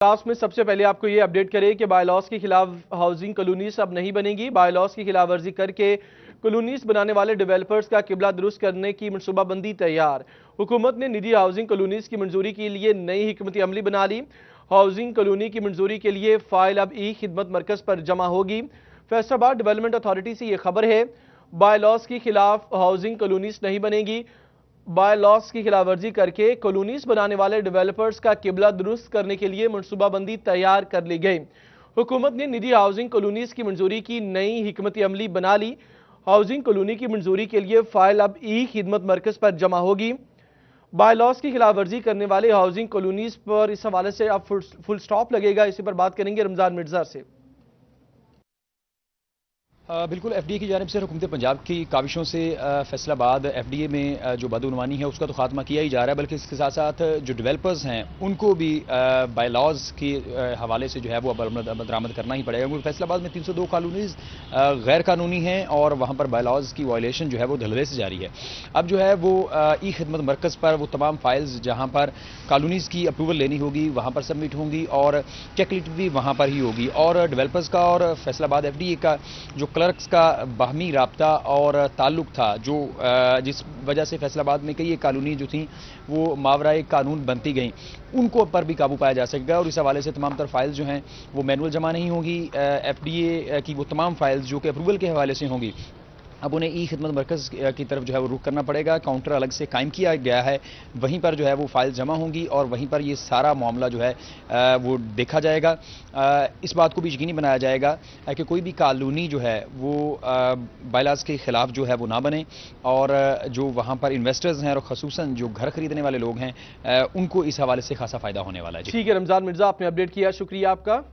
Class में सबसे पहले आपको ये अपडेट करें कि बायलॉज के खिलाफ हाउसिंग कॉलोनीज अब नहीं बनेगी। बायलॉज की खिलाफवर्जी करके कॉलोनीज बनाने वाले डेवलपर्स का किबला दुरुस्त करने की मनसूबाबंदी तैयार। हुकूमत ने निजी हाउसिंग कॉलोनीज की मंजूरी के लिए नई हिकमत अमली बना ली। हाउसिंग कॉलोनी की मंजूरी के लिए फाइल अब ई खिदमत मरकज पर जमा होगी। फैसलाबाद डेवलपमेंट अथॉरिटी से यह खबर है, बायलॉज के खिलाफ हाउसिंग कॉलोनीज नहीं बनेगी। बाय लॉस की खिलाफवर्जी करके कॉलोनीज बनाने वाले डेवलपर्स का किबला दुरुस्त करने के लिए मनसूबाबंदी तैयार कर ली गई। हुकूमत ने निजी हाउसिंग कॉलोनीज की मंजूरी की नई हिकमत अमली बना ली। हाउसिंग कॉलोनी की मंजूरी के लिए फाइल अब ई खिदमत मरकज पर जमा होगी। बाय लॉस की खिलाफवर्जी करने वाले हाउसिंग कॉलोनीज पर इस हवाले से अब फुल स्टॉप लगेगा। इसी पर बात करेंगे रमजान मिर्जा से। बिल्कुल एफडीए की जानिब से हुकूमत पंजाब की काविशों से फैसलाबाद एफडीए में जो बदउनवानी है उसका तो खात्मा किया ही जा रहा है, बल्कि इसके साथ साथ जो डेवलपर्स हैं उनको भी बाय लॉज के हवाले से जो है वो बरामद करना ही पड़ेगा, क्योंकि फैसलाबाद में 302 कॉलोनीज गैर कानूनी हैं और वहाँ पर बाय लॉज की वायलेशन जो है वो धड़ल्ले से जारी है। अब जो है वो ई खिदमत मरकज़ पर वो तमाम फाइल्स जहाँ पर कॉलोनीज की अप्रूवल लेनी होगी वहाँ पर सबमिट होंगी और चेकलिस्ट भी वहाँ पर ही होगी। और डेवलपर्स का और फैसलाबाद एफडीए का जो क्लर्क्स का बाहमी राब्ता और ताल्लुक था, जो जिस वजह से फैसलाबाद में कई कॉलोनी जो थी वो मावराए कानून बनती गई, उनको पर भी काबू पाया जा सकेगा। और इस हवाले से तमाम तर फाइल्स जो हैं वो मैनुअल जमा नहीं होगी। एफडीए की वो तमाम फाइल्स जो कि अप्रूवल के हवाले से होंगी अब उन्हें ई खिदमत मरकज़ की तरफ जो है वो रुख करना पड़ेगा। काउंटर अलग से कायम किया गया है, वहीं पर जो है वो फाइल जमा होंगी और वहीं पर ये सारा मामला जो है वो देखा जाएगा। इस बात को भी यकीनी बनाया जाएगा कि कोई भी कॉलोनी जो है वो बायलॉज के खिलाफ जो है वो ना बने और जो वहाँ पर इन्वेस्टर्स हैं और खसूसन जो घर खरीदने वाले लोग हैं उनको इस हवाले से खासा फायदा होने वाला है। ठीक है रमजान मिर्जा, आपने अपडेट किया, शुक्रिया आपका।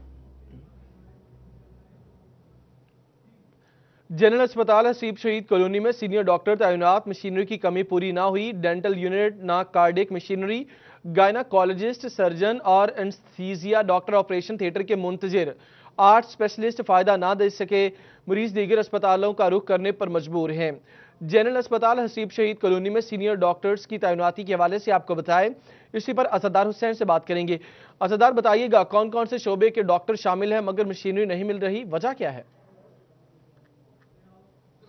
जनरल अस्पताल हसीब शहीद कॉलोनी में सीनियर डॉक्टर तैनात, मशीनरी की कमी पूरी ना हुई। डेंटल यूनिट ना, कार्डिक मशीनरी, गायनाकोलॉजिस्ट, सर्जन और एनेस्थीसिया डॉक्टर ऑपरेशन थिएटर के मुंतजिर, 8 स्पेशलिस्ट फायदा ना दे सके। मरीज दीगर अस्पतालों का रुख करने पर मजबूर हैं। जनरल अस्पताल हसीब शहीद कॉलोनी में सीनियर डॉक्टर्स की तैनाती के हवाले से आपको बताएं, इसी पर असदार हुसैन से बात करेंगे। असदार बताइएगा, कौन कौन से शोबे के डॉक्टर शामिल हैं मगर मशीनरी नहीं मिल रही, वजह क्या है?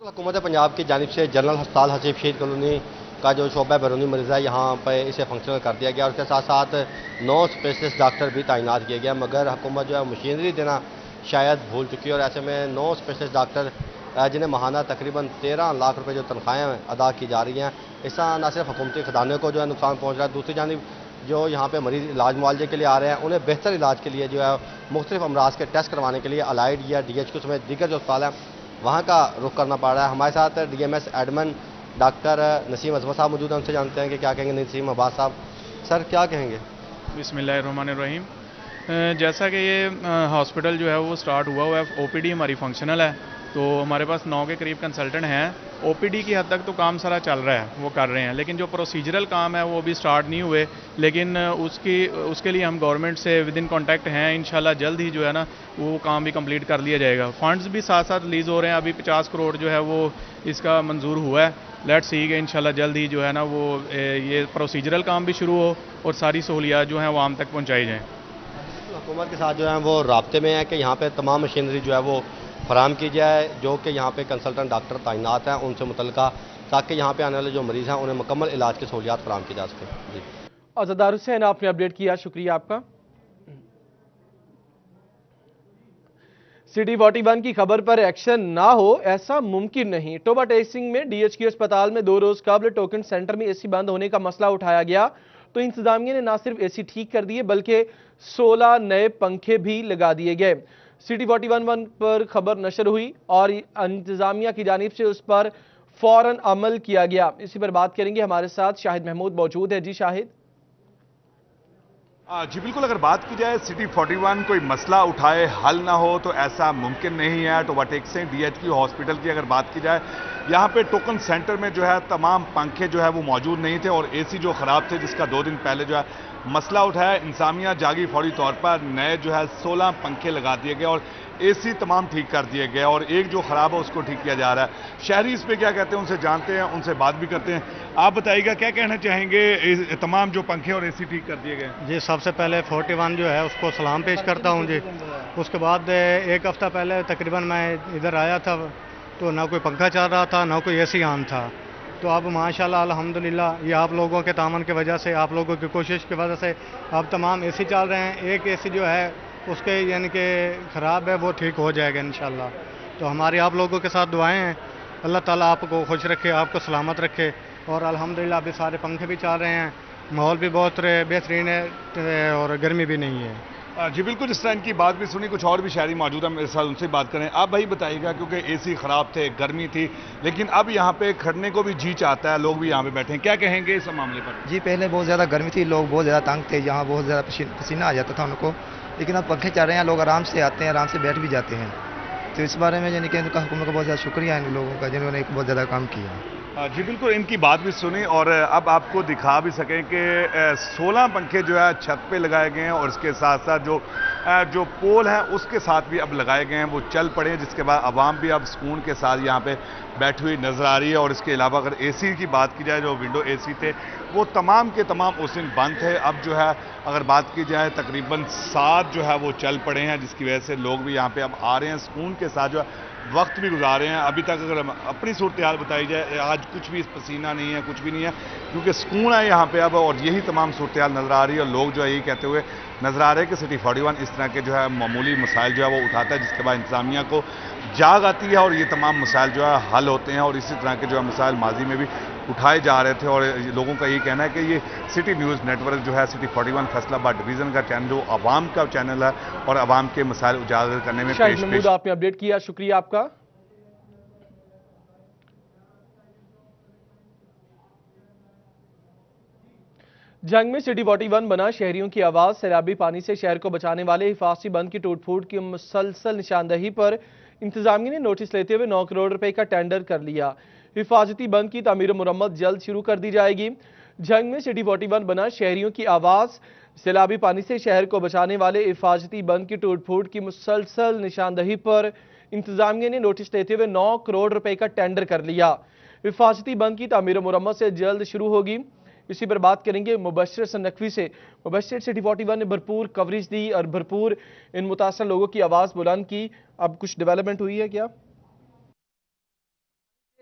हुकूमत पंजाब की जानिब से जनरल अस्पताल हसीब शहीद कॉलोनी का जो शोबा बैरूनी मरीज़ है यहाँ पर इसे फंक्शनल कर दिया गया और उसके साथ साथ 9 स्पेशलिस्ट डॉक्टर भी तैनात किए गए, मगर हुकूमत जो है मशीनरी देना शायद भूल चुकी है। और ऐसे में 9 स्पेशलिस्ट डॉक्टर जिन्हें माहाना तकरीबन 13 लाख रुपए जो तनख्वाहें अदा की जा रही हैं, इसका न सिर्फ हुकूमती खजाने को जो है नुकसान पहुँच रहा है, दूसरी जानिब जो यहाँ पे मरीज इलाज मुआवजे के लिए आ रहे हैं उन्हें बेहतर इलाज के लिए जो है मुख्तलिफ अमराज के टेस्ट करवाने के लिए अलाइड या DHQ समेत दीगर जो अस्पताल हैं वहाँ का रुख करना पड़ रहा है। हमारे साथ DMS एडमिन डॉक्टर नसीम अजमत साहब मौजूद हैं, उनसे जानते हैं कि क्या कहेंगे। नसीम अब्बास साहब, सर क्या कहेंगे? बिस्मिल्लाहिर्रहमानिर्रहीम। जैसा कि ये हॉस्पिटल जो है वो स्टार्ट हुआ है, OPD हमारी फंक्शनल है, तो हमारे पास 9 के करीब कंसल्टेंट हैं। OPD की हद तक तो काम सारा चल रहा है, वो कर रहे हैं, लेकिन जो प्रोसीजरल काम है वो अभी स्टार्ट नहीं हुए। लेकिन उसके लिए हम गवर्नमेंट से विद इन कॉन्टैक्ट हैं, इंशाल्लाह जल्द ही जो है ना वो काम भी कंप्लीट कर लिया जाएगा। फंड्स भी साथ साथ रिलीज़ हो रहे हैं, अभी 50 करोड़ जो है वो इसका मंजूर हुआ है। लेट्स सी कि इंशाल्लाह जल्द ही जो है ना वो ये प्रोसीजरल काम भी शुरू हो और सारी सहूलियात जो हैं वो आम तक पहुँचाई जाएँ। हुकूमत के साथ जो है वो राब्ते में है कि यहाँ पे तमाम मशीनरी जो है वो फराम की जाए, जो कि यहाँ पे कंसल्टेंट डॉक्टर तैनात हैं उनसे मुतल्लिका, ताकि यहाँ पे आने वाले जो मरीज़ हैं उन्हें मुकम्मल इलाज की सहूलियात फराम की जा सके। जी असदार हुसैन, आपने अपडेट किया, शुक्रिया आपका। सिटी 41 की खबर पर एक्शन ना हो ऐसा मुमकिन नहीं। टोबा टेक्सिंग में DHQ अस्पताल में 2 रोज कबल टोकन सेंटर में AC बंद होने का मसला उठाया गया तो इंतजामिया ने न सिर्फ AC ठीक कर दिए बल्कि 16 नए पंखे भी लगा दिए गए। सिटी 41 पर खबर नशर हुई और इंतजामिया की जानिब से उस पर फौरन अमल किया गया। इसी पर बात करेंगे, हमारे साथ शाहिद महमूद मौजूद है। जी शाहिद। जी बिल्कुल, अगर बात की जाए सिटी 41 कोई मसला उठाए हल ना हो तो ऐसा मुमकिन नहीं है। टोबा टेक्सिंग DHQ हॉस्पिटल की अगर बात की जाए, यहाँ पे टोकन सेंटर में जो है तमाम पंखे जो है वो मौजूद नहीं थे और AC जो ख़राब थे जिसका 2 दिन पहले जो है मसला उठाया, इंतजामिया जागी फौरी तौर पर नए जो है 16 पंखे लगा दिए गए और एसी तमाम ठीक कर दिए गए और एक जो ख़राब है उसको ठीक किया जा रहा है। शहरी इस पे क्या कहते हैं उनसे जानते हैं, उनसे बात भी करते हैं। आप बताइएगा क्या कहना चाहेंगे, तमाम जो पंखे और एसी ठीक कर दिए गए? जी, सबसे पहले 41 जो है उसको सलाम पेश करता हूँ जी। उसके बाद एक हफ़्ता पहले तकरीबन मैं इधर आया था तो ना कोई पंखा चल रहा था ना कोई एसी ऑन था। तो अब माशाल्लाह अल्हम्दुलिल्लाह ये आप लोगों के तामन की वजह से, आप लोगों की कोशिश की वजह से अब तमाम एसी चल रहे हैं। एक एसी जो है उसके यानी कि ख़राब है वो ठीक हो जाएगा इंशाल्लाह। तो हमारी आप लोगों के साथ दुआएं हैं, अल्लाह ताला आपको खुश रखे, आपको सलामत रखे। और अल्हम्दुलिल्लाह अभी सारे पंखे भी चल रहे हैं, माहौल भी बहुत बेहतरीन है और गर्मी भी नहीं है। जी बिल्कुल, इस तरह इनकी बात भी सुनी। कुछ और भी शहरी मौजूद है मेरे साथ, उनसे बात करें। आप भाई बताइएगा, क्योंकि एसी ख़राब थे, गर्मी थी, लेकिन अब यहाँ पे खड़ने को भी जी चाहता है, लोग भी यहाँ पे बैठे हैं, क्या कहेंगे इस मामले पर? जी, पहले बहुत ज़्यादा गर्मी थी, लोग बहुत ज़्यादा तंग थे, यहाँ बहुत ज़्यादा पसीना आ जाता था उनको, लेकिन अब पंखे चल रहे हैं, लोग आराम से आते हैं, आराम से बैठ भी जाते हैं। तो इस बारे में यानी कि इनका हुकूमत का बहुत ज़्यादा शुक्रिया है इन लोगों का जिन्होंने बहुत ज़्यादा काम किया। जी बिल्कुल, इनकी बात भी सुनी और अब आपको दिखा भी सकें कि 16 पंखे जो है छत पे लगाए गए हैं और इसके साथ साथ जो पोल है उसके साथ भी अब लगाए गए हैं, वो चल पड़े हैं, जिसके बाद आवाम भी अब सुकून के साथ यहाँ पे बैठी हुई नज़र आ रही है। और इसके अलावा अगर एसी की बात की जाए, जो विंडो एसी थे वो तमाम के तमाम उस दिन बंद थे। अब जो है अगर बात की जाए तकरीबन 7 जो है वो चल पड़े हैं, जिसकी वजह से लोग भी यहाँ पे अब आ रहे हैं, सुकून के साथ जो है वक्त भी गुजार रहे हैं। अभी तक अगर अपनी सूरत हाल बताई जाए, आज कुछ भी पसीना नहीं है, कुछ भी नहीं है, क्योंकि सुकून है यहाँ पे अब। और यही तमाम सूरत हाल नज़र आ रही है और लोग जो है यही कहते हुए नज़र आ रहे हैं कि सिटी 41 इस तरह के जो है मामूली मसाइल जो है वो उठाता है, जिसके बाद इंतजामिया को जाग आती है और ये तमाम मसाइल जो है हल होते हैं। और इसी तरह के जो है मसाइल माजी में भी उठाए जा रहे थे और लोगों का ये कहना है कि ये सिटी न्यूज़ नेटवर्क जो है सिटी 41 फैसलाबाद डिवीज़न का चैनल, जो आवाम का चैनल है और आवाम के मसाइल उजागर करने में पेश आपने अपडेट किया, शुक्रिया आपका। जंग में सिटी 41 बना शहरियों की आवाज, सैलाबी पानी से शहर को बचाने वाले हिफाजती बंद की टूट फूट की मुसलसल निशानदही पर इंतजामिया ने नोटिस लेते हुए 9 करोड़ रुपए का टेंडर कर लिया। हिफाजती बंद की तामीर मुरम्मत जल्द शुरू कर दी जाएगी। जंग में सिटी 41 बना शहरियों की आवाज, सैलाबी पानी से शहर को बचाने वाले हिफाजती बंद की टूट फूट की मुसलसल निशानदही पर इंतजामिया ने नोटिस लेते हुए 9 करोड़ रुपए का टेंडर कर लिया। हिफाजती बंद की तामीर मुरम्मत से जल्द शुरू होगी। इसी पर बात करेंगे मुबश्शिर नकवी से। मुबश्शिर, सिटी 41 ने भरपूर कवरेज दी और भरपूर इन मुतासर लोगों की आवाज़ बुलंद की, अब कुछ डेवलपमेंट हुई है क्या?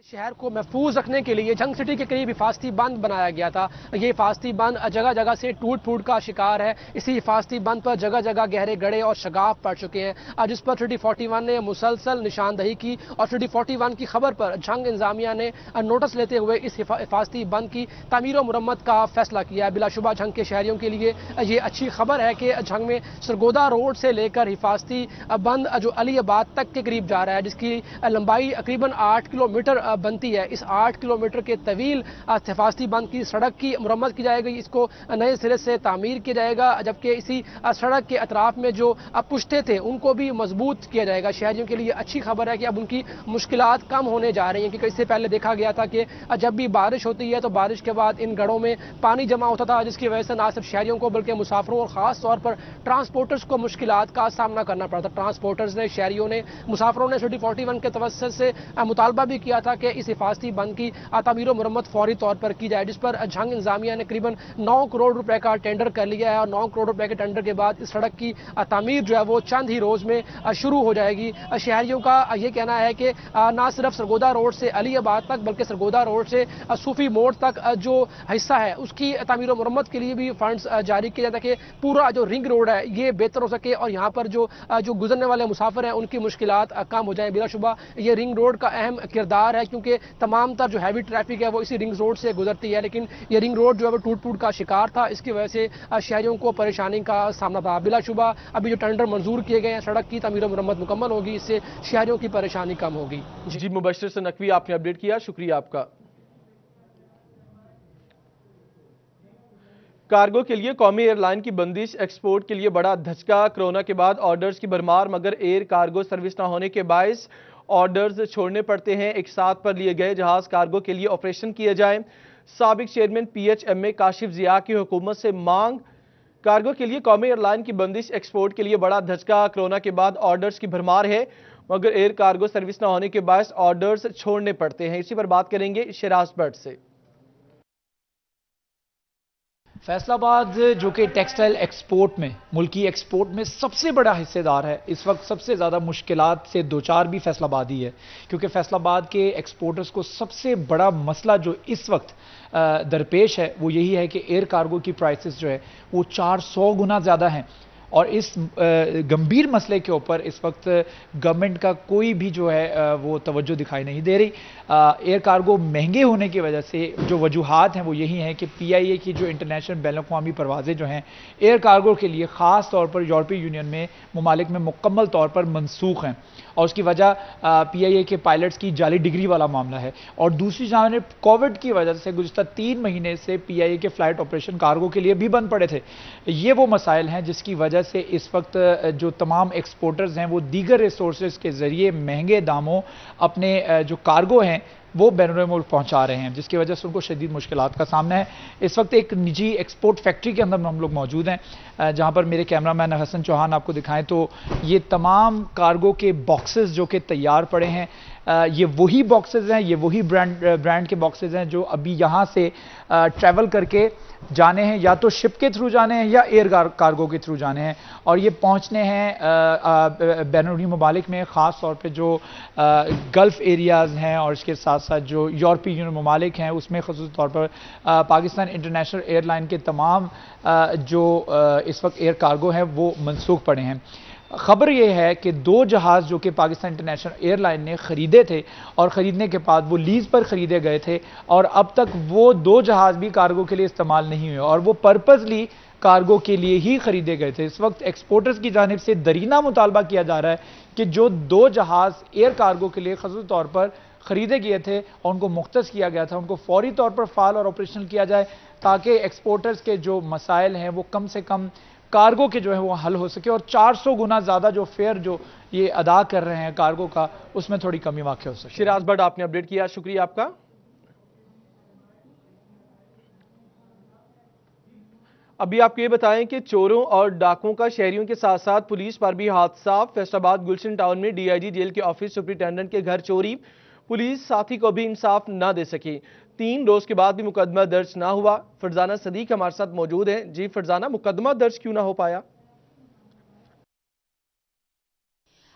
शहर को महफूज रखने के लिए जंग सिटी के करीब हिफाजती बंद बनाया गया था। ये हिफाजती बंद जगह जगह से टूट फूट का शिकार है। इसी हिफाजती बंद पर जगह जगह गहरे गड्ढे और शगाफ पड़ चुके हैं, जिस पर सिटी 41 ने मुसलसल निशानदही की और सिटी 41 की खबर पर जंग इंतजामिया ने नोटिस लेते हुए इस हिफाजती बंद की तामीर मुरम्मत का फैसला किया है। बिलाशुबा जंग के शहरियों के लिए ये अच्छी खबर है कि जंग में सरगोदा रोड से लेकर हिफाजती बंद जो अलीबाद तक के करीब जा रहा है, जिसकी लंबाई तकरीबन 8 किलोमीटर बनती है। इस 8 किलोमीटर के तवील हिफाजती बंद की सड़क की मुरम्मत की जाएगी, इसको नए सिरे से तामीर किया जाएगा, जबकि इसी सड़क के अतराफ में जो पुश्ते थे उनको भी मजबूत किया जाएगा। शहरियों के लिए अच्छी खबर है कि अब उनकी मुश्किलात कम होने जा रही हैं, क्योंकि इससे पहले देखा गया था कि जब भी बारिश होती है तो बारिश के बाद इन गढ़ों में पानी जमा होता था, जिसकी वजह से ना सिर्फ शहरियों को बल्कि मुसाफिरों और ख़ास तौर पर ट्रांसपोर्टर्स को मुश्किलात का सामना करना पड़ता। ट्रांसपोर्टर्स ने, शहरियों ने, मुसाफिरों ने सिटी 41 के तवज्जुह से मुतालबा भी किया था कि इस हिफाजती बंद की तामीर मुरम्मत फौरी तौर पर की जाए, जिस पर जंग इंतजामिया ने करीबन 9 करोड़ रुपए का टेंडर कर लिया है। और 9 करोड़ रुपए के टेंडर के बाद इस सड़क की तामीर जो है वो चंद ही रोज में शुरू हो जाएगी। शहरियों का ये कहना है कि ना सिर्फ सरगोदा रोड से अलीबाद तक बल्कि सरगोदा रोड से सूफी मोड़ तक जो हिस्सा है उसकी तामीर मुरम्मत के लिए भी फंड्स जारी किया जाता है कि पूरा जो रिंग रोड है ये बेहतर हो सके और यहाँ पर जो गुजरने वाले मुसाफिर हैं उनकी मुश्किलात कम हो जाए। बिलाशुबा ये रिंग रोड का अहम किरदार है, क्योंकि तमाम तर जो हैवी ट्रैफिक है वो इसी रिंग रोड से गुजरती है, लेकिन ये रिंग रोड जो है वो टूट फूट का शिकार था। इसकी वजह से शहरियों को परेशानी का सामना था। बिलाशुबा अभी जो टेंडर मंजूर किए गए हैं, सड़क की तामीर मुरम्मत मुकम्मल होगी, इससे शहरियों की परेशानी कम होगी। जी मुबश्शिर नकवी, आपने अपडेट किया, शुक्रिया आपका। कार्गो के लिए कौमी एयरलाइन की बंदिश, एक्सपोर्ट के लिए बड़ा धचका। कोरोना के बाद ऑर्डर्स की भरमार, मगर एयर कार्गो सर्विस न होने के बायस ऑर्डर्स छोड़ने पड़ते हैं। एक साथ पर लिए गए जहाज कार्गो के लिए ऑपरेशन किए जाएं। साबिक चेयरमैन PHMA काशिफ जिया की हुकूमत से मांग, कार्गो के लिए कौमी एयरलाइन की बंदिश एक्सपोर्ट के लिए बड़ा धचका। कोरोना के बाद ऑर्डर्स की भरमार है, मगर एयर कार्गो सर्विस न होने के बायस ऑर्डर्स छोड़ने पड़ते हैं। इसी पर बात करेंगे शिराज भट्ट से। फैसलाबाद जो कि टेक्सटाइल एक्सपोर्ट में, मुल्की एक्सपोर्ट में सबसे बड़ा हिस्सेदार है, इस वक्त सबसे ज़्यादा मुश्किलात से दो चार भी फैसलाबाद ही है, क्योंकि फैसलाबाद के एक्सपोर्टर्स को सबसे बड़ा मसला जो इस वक्त दरपेश है वो यही है कि एयर कार्गो की प्राइसेस जो है वो 400 गुना ज़्यादा हैं। और इस गंभीर मसले के ऊपर इस वक्त गवर्नमेंट का कोई भी जो है वो तवज्जो दिखाई नहीं दे रही। एयर कार्गो महंगे होने की वजह से जो वजूहात हैं वो यही हैं कि PIA की जो इंटरनेशनल बैन अवी परवाज़ें जो हैं एयर कार्गो के लिए ख़ास तौर पर यूरोपीय यूनियन में ममालिक में मुकम्मल तौर पर मनसूख हैं, और उसकी वजह PIA के पायलट्स की जाली डिग्री वाला मामला है। और दूसरी जानिब कोविड की वजह से गुज़श्ता 3 महीने से PIA के फ़्लाइट ऑपरेशन कार्गो के लिए भी बंद पड़े थे। ये वो मसाइल हैं जिसकी वजह से इस वक्त जो तमाम एक्सपोर्टर्स हैं वो दीगर रिसोर्सेज के ज़रिए महंगे दामों अपने जो कार्गो हैं वो बैरून मुल्क पहुंचा रहे हैं, जिसकी वजह से उनको शदीद मुश्किलात का सामना है। इस वक्त एक निजी एक्सपोर्ट फैक्ट्री के अंदर हम लोग मौजूद हैं, जहां पर मेरे कैमरामैन हसन चौहान आपको दिखाएं तो ये तमाम कार्गो के बॉक्सेस जो कि तैयार पड़े हैं, ये वही बॉक्सेस हैं, ये वही ब्रांड के बॉक्सेस हैं जो अभी यहाँ से ट्रैवल करके जाने हैं, या तो शिप के थ्रू जाने हैं या एयर कार्गो के थ्रू जाने हैं, और ये पहुँचने हैं बैनुल ममालिक में, ख़ास तौर पे जो गल्फ़ एरियाज़ हैं और इसके साथ साथ जो यूरोपीय यूनियन ममालिक हैं उसमें ख़ुसूस तौर पर पाकिस्तान इंटरनेशनल एयरलाइन के तमाम जो इस वक्त एयर कार्गो हैं वो मनसूख पड़े हैं। खबर यह है कि 2 जहाज़ जो कि पाकिस्तान इंटरनेशनल एयरलाइन ने ख़रीदे थे और ख़रीदने के बाद वो लीज़ पर ख़रीदे गए थे, और अब तक वो 2 जहाज़ भी कार्गो के लिए इस्तेमाल नहीं हुए और वो पर्पसली कार्गो के लिए ही ख़रीदे गए थे। इस वक्त एक्सपोर्टर्स की जानिब से दरीना मुतालबा किया जा रहा है कि जो 2 जहाज़ एयर कार्गो के लिए ख़ास तौर पर ख़रीदे गए थे और उनको मुख्तस किया गया था, उनको फौरी तौर पर फ़ाल और ऑपरेशनल किया जाए, ताकि एक्सपोर्टर्स के जो मसाइल हैं वो कम से कम कार्गो के जो है वो हल हो सके, और 400 गुना ज़्यादा जो फेयर जो ये अदा कर रहे हैं कार्गो का उसमें थोड़ी कमी वाक़ई हो सके। शिराज भट्ट आपने अपडेट किया, शुक्रिया आपका। अभी आपको ये बताएं कि चोरों और डाकुओं का शहरियों के साथ साथ पुलिस पर भी हादसा। फैसलाबाद गुलशन टाउन में DIG जेल के ऑफिस सुपरिटेंडेंट के घर चोरी, पुलिस साथी को भी इंसाफ न दे सकी। 3 रोज के बाद भी मुकदमा दर्ज ना हुआ। फरजाना सदीक हमारे साथ मौजूद है। जी फरजाना, मुकदमा दर्ज क्यों ना हो पाया?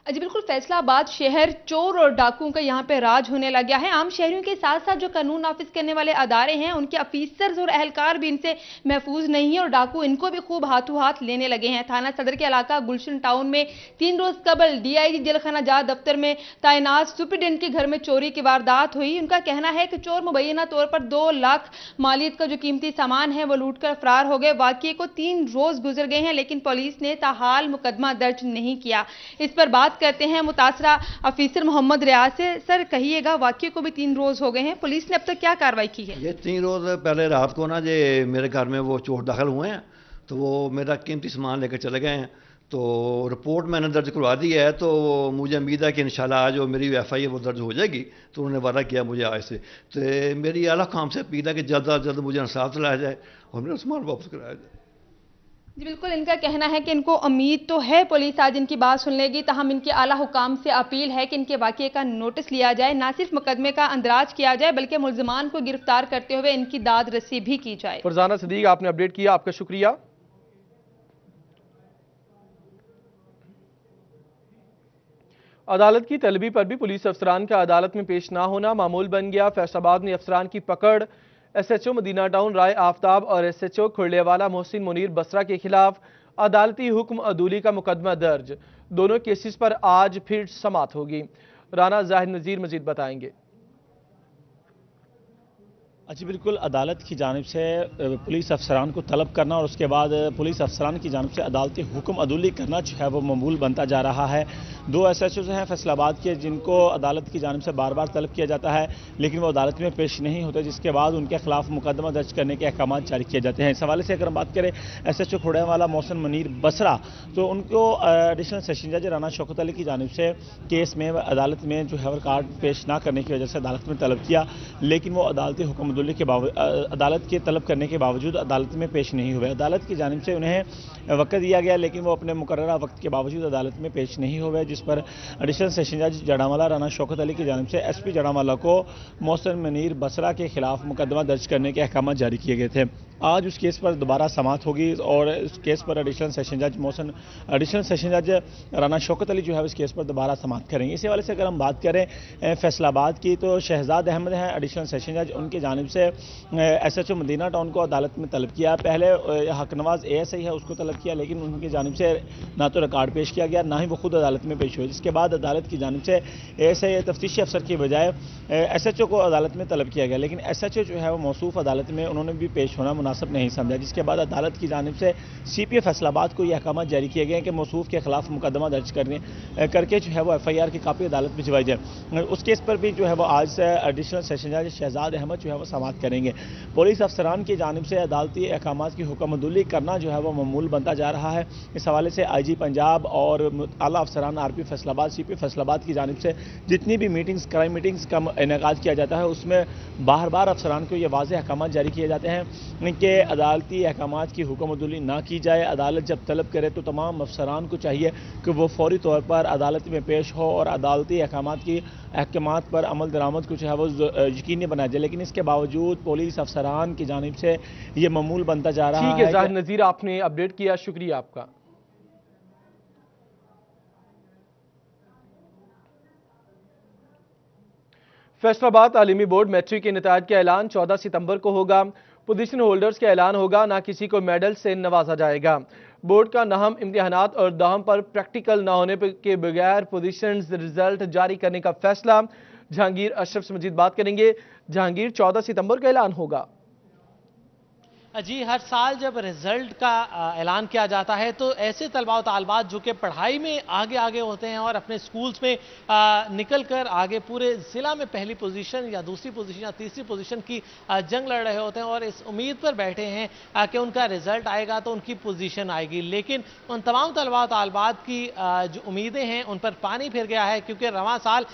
जी बिल्कुल, फैसलाबाद शहर चोर और डाकुओं का यहाँ पे राज होने लग गया है। आम शहरियों के साथ साथ जो कानून नाफिज करने वाले अदारे हैं उनके अफीसर्स और एहलकार भी इनसे महफूज नहीं है, और डाकू इनको भी खूब हाथों हाथ लेने लगे हैं। थाना सदर के इलाका गुलशन टाउन में 3 रोज कबल DIG जेलखाना जात दफ्तर में तैनात सुपरिटेंडेंट के घर में चोरी की वारदात हुई। उनका कहना है कि चोर मुबैना तौर पर 2 लाख मालियत का जो कीमती सामान है वो लूट कर फरार हो गए। वाकये को 3 रोज गुजर गए हैं, लेकिन पुलिस ने ताहाल मुकदमा दर्ज नहीं किया। इस पर बात करते हैं मुतासरा अफीसर मोहम्मद रियाज से। सर कहिएगा, वाकये को भी 3 रोज हो गए हैं, पुलिस ने अब तक क्या कार्रवाई की है? ये 3 रोज पहले रात को ना जे मेरे घर में वो चोर दाखिल हुए हैं, तो वो मेरा कीमती सामान लेकर चले गए हैं, तो रिपोर्ट मैंने दर्ज करवा दी है। तो मुझे उम्मीद है कि इंशाल्लाह आज जो मेरी FI वो दर्ज हो जाएगी। तो उन्होंने वादा किया मुझे आज से, तो मेरी आला खाम से अपील है कि जल्द अज जल्द मुझे इंसाफ दिलाया जाए और मेरा सामान वापस कराया जाए। जी बिल्कुल, इनका कहना है कि इनको उम्मीद तो है पुलिस आज इनकी बात सुन लेगी, ताहम इनके आला हुकाम से अपील है कि इनके वाकये का नोटिस लिया जाए, ना सिर्फ मुकदमे का अंदराज किया जाए बल्कि मुल्जिमान को गिरफ्तार करते हुए इनकी दाद रसी भी की जाए। फरजाना सदीक आपने अपडेट किया, आपका शुक्रिया। अदालत की तलबी पर भी पुलिस अफसरान का अदालत में पेश ना होना मामूल बन गया। फैसलाबाद में अफसरान की पकड़। SHO मदीना टाउन राय आफ्ताब और SHO खुरलेवाला मोहसिन मुनीर बसरा के खिलाफ अदालती हुक्म अदूली का मुकदमा दर्ज। दोनों केसेस पर आज फिर समाअत होगी। राना जाहिद नज़ीर मजीद बताएंगे। जी बिल्कुल, अदालत की जानिब से पुलिस अफसरान को तलब करना और उसके बाद पुलिस अफसरान की जानिब से अदालती हुक्म अदूली करना जो है वो मामूल बनता जा रहा है। 2 SHOs हैं फैसलाबाद के जिनको अदालत की जानिब से बार बार तलब किया जाता है, लेकिन वो अदालत में पेश नहीं होते, जिसके बाद उनके खिलाफ मुकदमा दर्ज करने के अहकाम जारी किए जाते हैं। इस हवाले से अगर हम बात करें SHO खुड़ेवाला मोहसिन मुनीर बसरा, तो उनको एडिशनल सेशन जज राना शौकत अली की जानिब से केस में अदालत में जो है रिकॉर्ड पेश ना करने की वजह से अदालत में तलब किया, लेकिन वो अदालती हुक्म अदुल्ली के अदालत के तलब करने के बावजूद अदालत में पेश नहीं हुए। अदालत की जानिब से उन्हें वक्त दिया गया, लेकिन वो अपने मुकर्ररा वक्त के बावजूद अदालत में पेश नहीं हुए, जिस पर एडिशनल सेशन जज जड़ावाला राना शौकत अली की जानिब से SP जड़ावाला को मोहसिन मुनीर बसरा के खिलाफ मुकदमा दर्ज करने के अहकाम जारी किए गए थे। आज उस केस पर दोबारा समाअत होगी और इस केस पर एडिशनल सेशन जज राना शौकत अली जो है इस केस पर दोबारा समाअत करेंगे। इसी हवाले से अगर हम बात करें फैसलाबाद की, तो शहजाद अहमद हैं एडिशनल सेशन जज, उनकी जानिब से SHO मदीना टाउन को अदालत में तलब किया। पहले हकनवाज ASI है उसको तलब किया, लेकिन उनकी जानिब से ना तो रिकॉर्ड पेश किया गया, ना ही वो खुद अदालत में पेश हुए, जिसके बाद अदालत की जानिब से ASI तफ्तीशी अफसर की बजाय SHO को अदालत में तलब किया गया, लेकिन SHO जो है वो मौसूफ अदालत में उन्होंने भी पेश होना मुनासिब नहीं समझा, जिसके बाद अदालत की जानिब से CPA फैसलाबाद को यह अहकाम जारी किए गए कि मौसूफ के खिलाफ मुकदमा दर्ज करके जो है वो FIR की कापी अदालत में भिजवाई जाए। उस केस पर भी जो है वो आज से एडिशनल सेशन जज शहजाद अहमद जो है वो समाअत करेंगे। पुलिस अफसरान की जानिब से अदालती अहकाम की हुक्मदुली करना जो है वो मामूल बनता जा रहा है। इस हवाले से IG पंजाब और आला अफसरान RP फैसलाबाद CP फैसलाबाद की जानिब से जितनी भी मीटिंग्स क्राइम मीटिंग्स का इनेकाद किया जाता है, उसमें बार बार अफसरान को ये वाज़ेह अहकाम जारी किए जाते हैं कि अदालती अहकाम की हुक्मदुली ना की जाए। अदालत जब तलब करे तो तमाम अफसरान को चाहिए कि वो फौरी तौर पर अदालत में पेश हो और अदालती अहकामात पर अमल दरामद कुछ है वो यकीनी बनाया जाए, लेकिन इसके बावजूद पुलिस अफसरान की जानिब से ये मामूल बनता जा रहा है। ठीक है ज़ाहिर नज़ीर, आपने अपडेट किया, शुक्रिया आपका। फैसलाबाद तालीमी बोर्ड मैट्रिक के नतायज का ऐलान 14 सितंबर को होगा। पोजीशन होल्डर्स का ऐलान होगा, ना किसी को मेडल से नवाजा जाएगा। बोर्ड का नाहम इम्तिहानात और दाहम पर प्रैक्टिकल न होने के बगैर पोजीशन रिजल्ट जारी करने का फैसला। जहांगीर अशरफ से मजीद बात करेंगे। जहांगीर, 14 सितंबर का ऐलान होगा। जी, हर साल जब रिजल्ट का ऐलान किया जाता है तो ऐसे तलबा और तालबात जो कि पढ़ाई में आगे आगे होते हैं और अपने स्कूल्स में निकल कर आगे पूरे ज़िला में पहली पोजीशन या दूसरी पोजीशन या तीसरी पोजीशन की जंग लड़ रहे होते हैं और इस उम्मीद पर बैठे हैं कि उनका रिजल्ट आएगा तो उनकी पोजीशन आएगी, लेकिन उन तमाम तलबा और तालबात की जो उम्मीदें हैं उन पर पानी फिर गया है, क्योंकि रवां साल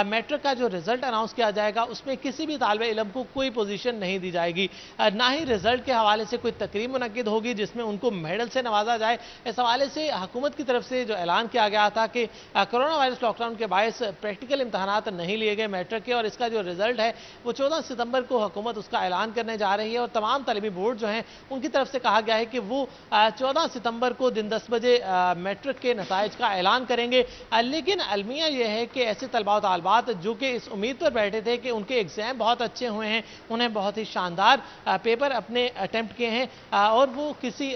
मैट्रिक का जो रिजल्ट अनाउंस किया जाएगा उसमें किसी भी तालिबे इल्म को कोई पोजीशन नहीं दी जाएगी, ना ही रिजल्ट के हवाले से कोई तकरीब मुनक्किद होगी जिसमें उनको मेडल से नवाजा जाए। इस हवाले से हुकूमत की तरफ से जो ऐलान किया गया था कि कोरोना वायरस लॉकडाउन के बायस प्रैक्टिकल इम्तहानात नहीं लिए गए मैट्रिक के, और इसका जो रिजल्ट है वो 14 सितंबर को हुकूमत उसका ऐलान करने जा रही है और तमाम तालिमी बोर्ड जो हैं उनकी तरफ से कहा गया है कि वो 14 सितंबर को दिन 10 बजे मैट्रिक के नताइज का ऐलान करेंगे। लेकिन अलमिया यह है कि ऐसे तलबा और तालबात जो कि इस उम्मीद पर बैठे थे कि उनके एग्जाम बहुत अच्छे हुए हैं, उन्हें बहुत ही शानदार पेपर अपने अटेम्प्ट किए हैं और वो किसी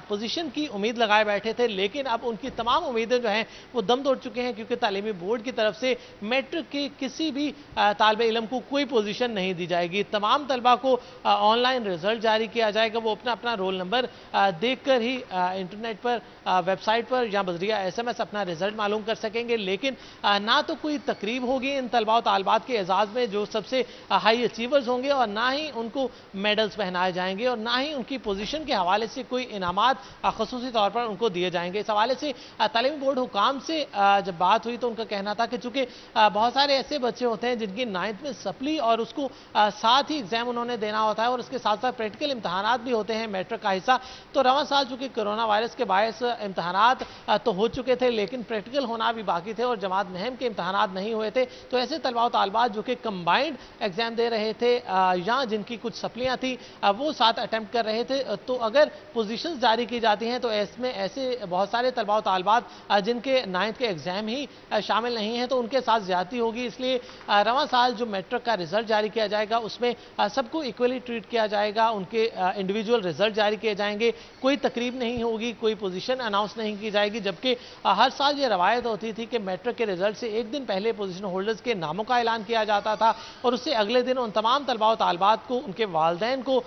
पोजीशन की उम्मीद लगाए बैठे थे, लेकिन अब उनकी तमाम उम्मीदें जो हैं वो दम तोड़ चुके हैं, क्योंकि तालीमी बोर्ड की तरफ से मैट्रिक के किसी भी तालिबे इल्म को कोई पोजीशन नहीं दी जाएगी। तमाम तलबा को ऑनलाइन रिजल्ट जारी किया जाएगा, वो अपना अपना रोल नंबर देखकर ही इंटरनेट पर वेबसाइट पर या बजरिया SMS अपना रिजल्ट मालूम कर सकेंगे, लेकिन ना तो कोई तकरीब होगी इन तलबा और तालबात के एजाज में जो सबसे हाई अचीवर्स होंगे, और ना ही उनको मेडल्स पहनाए जाएंगे, और ना ही उनकी पोजीशन के हवाले से कोई इनामात खसूसी तौर पर उनको दिए जाएंगे। इस हवाले से तालीमी बोर्ड हुकाम से जब बात हुई तो उनका कहना था कि चूंकि बहुत सारे ऐसे बच्चे होते हैं जिनकी 9th में सप्ली और उसको साथ ही एग्जाम उन्होंने देना होता है और उसके साथ साथ प्रैक्टिकल इम्तहानात भी होते हैं मैट्रिक का हिस्सा, तो रवां साल चूंकि कोरोना वायरस के बायस इम्तहानात तो हो चुके थे लेकिन प्रैक्टिकल होना भी बाकी थे और जमात महम के इम्तहानात नहीं हुए थे, तो ऐसे तलबा और तालबात जो कि कंबाइंड एग्जाम दे रहे थे या जिनकी कुछ सप्लियां थी वो साथ अटेम्प्ट कर रहे थे, तो अगर पोजीशंस जारी की जाती हैं तो इसमें ऐसे बहुत सारे तलबा और तालबात जिनके 9th के एग्जाम ही शामिल नहीं हैं तो उनके साथ ज्यादती होगी। इसलिए रवां साल जो मैट्रिक का रिजल्ट जारी किया जाएगा उसमें सबको इक्वली ट्रीट किया जाएगा, उनके इंडिविजुअल रिजल्ट जारी किए जाएंगे, कोई तकरीब नहीं होगी, कोई पोजीशन अनाउंस नहीं की जाएगी, जबकि हर साल ये रवायत होती थी कि मैट्रिक के रिजल्ट से एक दिन पहले पोजीशन होल्डर्स के नामों का ऐलान किया जाता था और उससे अगले दिन उन तमाम तलबा और तालबात को उनके वालिदैन को